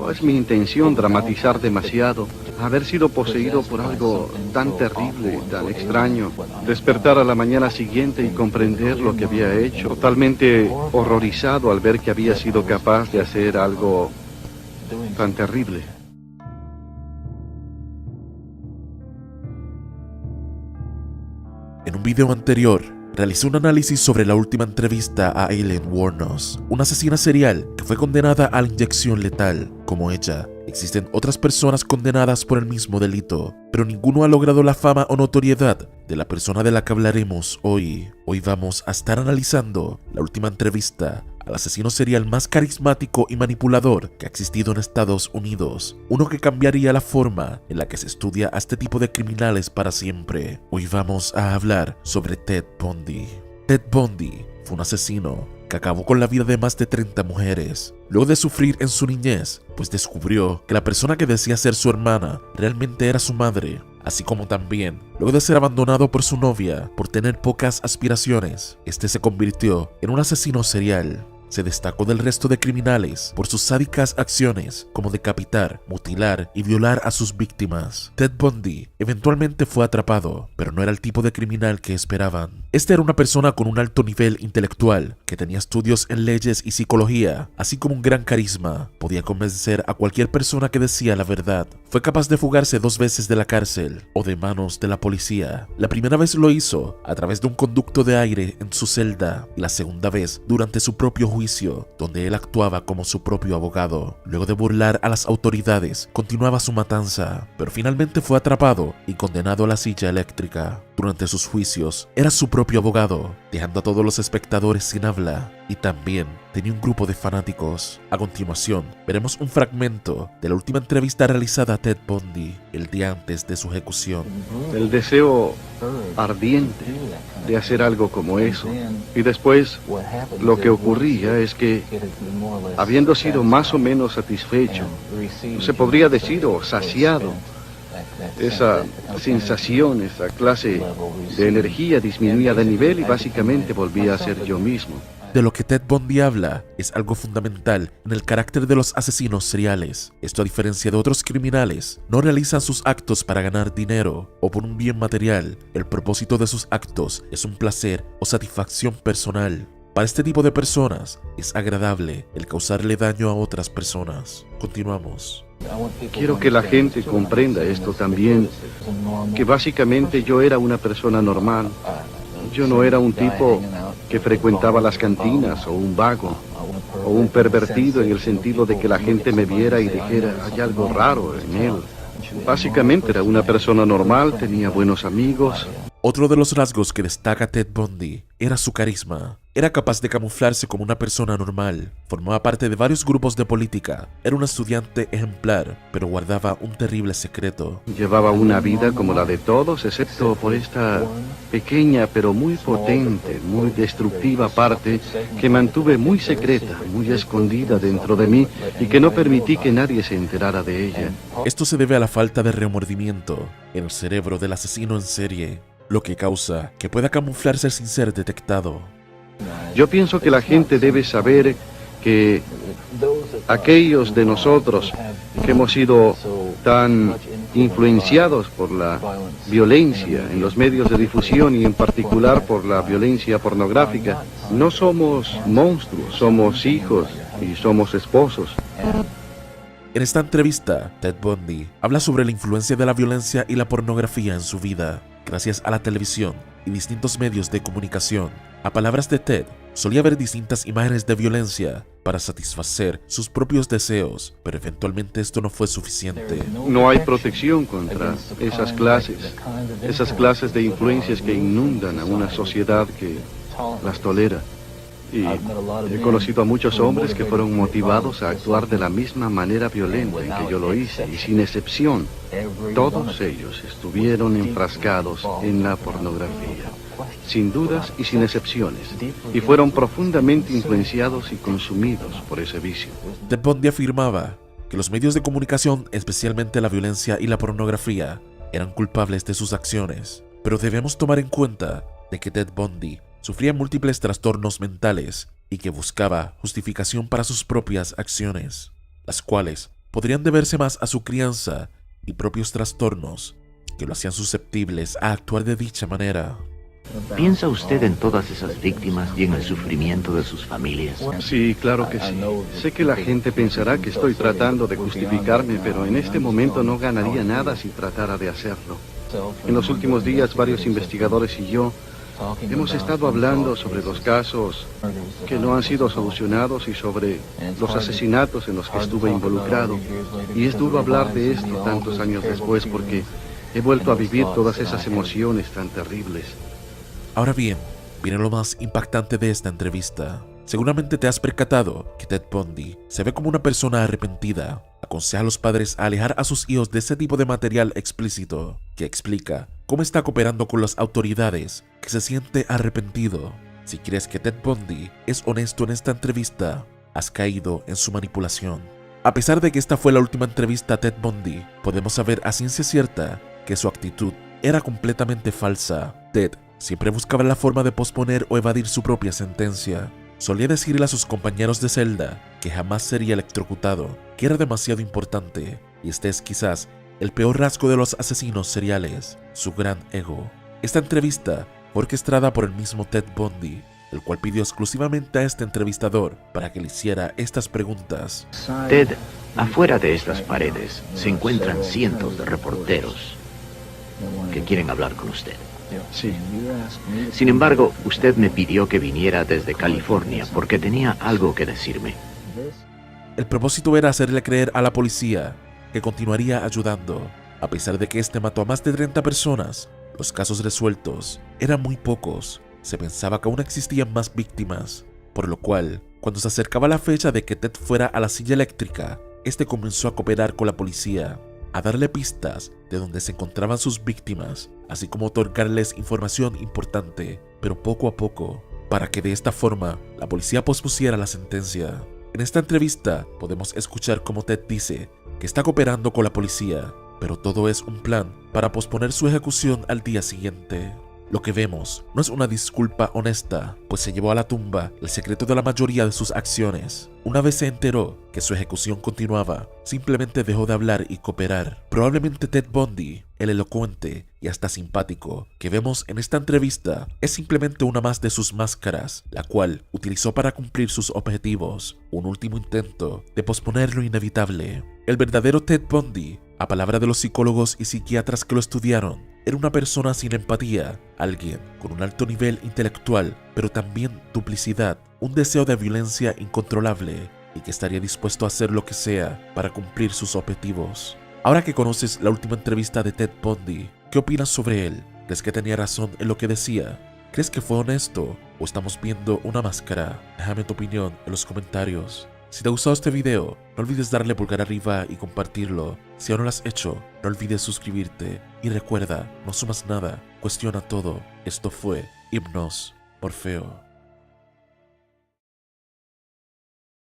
No es mi intención dramatizar demasiado. Haber sido poseído por algo tan terrible, tan extraño. Despertar a la mañana siguiente y comprender lo que había hecho. Totalmente horrorizado al ver que había sido capaz de hacer algo tan terrible. En un video anterior, realicé un análisis sobre la última entrevista a Aileen Wuornos, una asesina serial que fue condenada a la inyección letal. Como ella, existen otras personas condenadas por el mismo delito, pero ninguno ha logrado la fama o notoriedad de la persona de la que hablaremos hoy. Hoy vamos a estar analizando la última entrevista al asesino serial más carismático y manipulador que ha existido en Estados Unidos, uno que cambiaría la forma en la que se estudia a este tipo de criminales para siempre. Hoy vamos a hablar sobre Ted Bundy. Ted Bundy fue un asesino que acabó con la vida de más de 30 mujeres, luego de sufrir en su niñez, pues descubrió que la persona que decía ser su hermana realmente era su madre, así como también, luego de ser abandonado por su novia por tener pocas aspiraciones, este se convirtió en un asesino serial. Se destacó del resto de criminales por sus sádicas acciones como decapitar, mutilar y violar a sus víctimas. Ted Bundy eventualmente fue atrapado, pero no era el tipo de criminal que esperaban. Este era una persona con un alto nivel intelectual, que tenía estudios en leyes y psicología, así como un gran carisma. Podía convencer a cualquier persona que decía la verdad. Fue capaz de fugarse 2 veces de la cárcel o de manos de la policía. La primera vez lo hizo a través de un conducto de aire en su celda, y la segunda vez durante su propio juicio, donde él actuaba como su propio abogado. Luego de burlar a las autoridades, continuaba su matanza, pero finalmente fue atrapado y condenado a la silla eléctrica. Durante sus juicios, era su propio abogado, dejando a todos los espectadores sin habla, y también tenía un grupo de fanáticos. A continuación, veremos un fragmento de la última entrevista realizada a Ted Bundy el día antes de su ejecución. El deseo ardiente de hacer algo como eso. Y después, lo que ocurría es que, habiendo sido más o menos satisfecho, se podría decir, o saciado, esa sensación, esa clase de energía disminuía de nivel y básicamente volvía a ser yo mismo. De lo que Ted Bundy habla es algo fundamental en el carácter de los asesinos seriales. Esto, a diferencia de otros criminales, no realizan sus actos para ganar dinero o por un bien material. El propósito de sus actos es un placer o satisfacción personal. Para este tipo de personas es agradable el causarle daño a otras personas. Continuamos. Quiero que la gente comprenda esto también, que básicamente yo era una persona normal. Yo no era un tipo que frecuentaba las cantinas o un vago o un pervertido en el sentido de que la gente me viera y dijera, hay algo raro en él. Básicamente era una persona normal, tenía buenos amigos. Otro de los rasgos que destaca Ted Bundy era su carisma. Era capaz de camuflarse como una persona normal, formaba parte de varios grupos de política, era un estudiante ejemplar, pero guardaba un terrible secreto. Llevaba una vida como la de todos, excepto por esta pequeña pero muy potente, muy destructiva parte que mantuve muy secreta, muy escondida dentro de mí y que no permití que nadie se enterara de ella. Esto se debe a la falta de remordimiento en el cerebro del asesino en serie, lo que causa que pueda camuflarse sin ser detectado. Yo pienso que la gente debe saber que aquellos de nosotros que hemos sido tan influenciados por la violencia en los medios de difusión y en particular por la violencia pornográfica, no somos monstruos, somos hijos y somos esposos. En esta entrevista, Ted Bundy habla sobre la influencia de la violencia y la pornografía en su vida. Gracias a la televisión y distintos medios de comunicación, a palabras de Ted, solía ver distintas imágenes de violencia para satisfacer sus propios deseos, pero eventualmente esto no fue suficiente. No hay protección contra esas clases de influencias que inundan a una sociedad que las tolera. Y he conocido a muchos hombres que fueron motivados a actuar de la misma manera violenta en que yo lo hice, y sin excepción, todos ellos estuvieron enfrascados en la pornografía, sin dudas y sin excepciones, y fueron profundamente influenciados y consumidos por ese vicio. Ted Bundy afirmaba que los medios de comunicación, especialmente la violencia y la pornografía, eran culpables de sus acciones, pero debemos tomar en cuenta de que Ted Bundy sufría múltiples trastornos mentales y que buscaba justificación para sus propias acciones, las cuales podrían deberse más a su crianza y propios trastornos que lo hacían susceptibles a actuar de dicha manera. ¿Piensa usted en todas esas víctimas y en el sufrimiento de sus familias? Sí, claro que sí. Sé que la gente pensará que estoy tratando de justificarme, pero en este momento no ganaría nada si tratara de hacerlo. En los últimos días, varios investigadores y yo hemos estado hablando sobre los casos que no han sido solucionados y sobre los asesinatos en los que estuve involucrado. Y es duro hablar de esto tantos años después porque he vuelto a vivir todas esas emociones tan terribles. Ahora bien, viene lo más impactante de esta entrevista. Seguramente te has percatado que Ted Bundy se ve como una persona arrepentida. Aconseja a los padres a alejar a sus hijos de ese tipo de material explícito, que explica cómo está cooperando con las autoridades, que se siente arrepentido. Si crees que Ted Bundy es honesto en esta entrevista, has caído en su manipulación. A pesar de que esta fue la última entrevista a Ted Bundy, podemos saber a ciencia cierta que su actitud era completamente falsa. Ted siempre buscaba la forma de posponer o evadir su propia sentencia. Solía decirle a sus compañeros de celda que jamás sería electrocutado, que era demasiado importante, y este es quizás el peor rasgo de los asesinos seriales, su gran ego. Esta entrevista fue orquestada por el mismo Ted Bundy, el cual pidió exclusivamente a este entrevistador para que le hiciera estas preguntas. Ted, afuera de estas paredes se encuentran cientos de reporteros que quieren hablar con usted. Sí. Sin embargo, usted me pidió que viniera desde California porque tenía algo que decirme. El propósito era hacerle creer a la policía que continuaría ayudando. A pesar de que este mató a más de 30 personas, los casos resueltos eran muy pocos. Se pensaba que aún existían más víctimas, por lo cual, cuando se acercaba la fecha de que Ted fuera a la silla eléctrica, este comenzó a cooperar con la policía, a darle pistas de donde se encontraban sus víctimas, así como otorgarles información importante, pero poco a poco, para que de esta forma la policía pospusiera la sentencia. En esta entrevista podemos escuchar cómo Ted dice que está cooperando con la policía, pero todo es un plan para posponer su ejecución al día siguiente. Lo que vemos no es una disculpa honesta, pues se llevó a la tumba el secreto de la mayoría de sus acciones. Una vez se enteró que su ejecución continuaba, simplemente dejó de hablar y cooperar. Probablemente Ted Bundy, el elocuente y hasta simpático que vemos en esta entrevista, es simplemente una más de sus máscaras, la cual utilizó para cumplir sus objetivos, un último intento de posponer lo inevitable. El verdadero Ted Bundy, a palabra de los psicólogos y psiquiatras que lo estudiaron, era una persona sin empatía, alguien con un alto nivel intelectual, pero también duplicidad, un deseo de violencia incontrolable y que estaría dispuesto a hacer lo que sea para cumplir sus objetivos. Ahora que conoces la última entrevista de Ted Bundy, ¿qué opinas sobre él? ¿Crees que tenía razón en lo que decía? ¿Crees que fue honesto o estamos viendo una máscara? Déjame tu opinión en los comentarios. Si te ha gustado este video, no olvides darle pulgar arriba y compartirlo. Si aún no lo has hecho, no olvides suscribirte. Y recuerda, no sumas nada, cuestiona todo. Esto fue Hipnos Morfeo.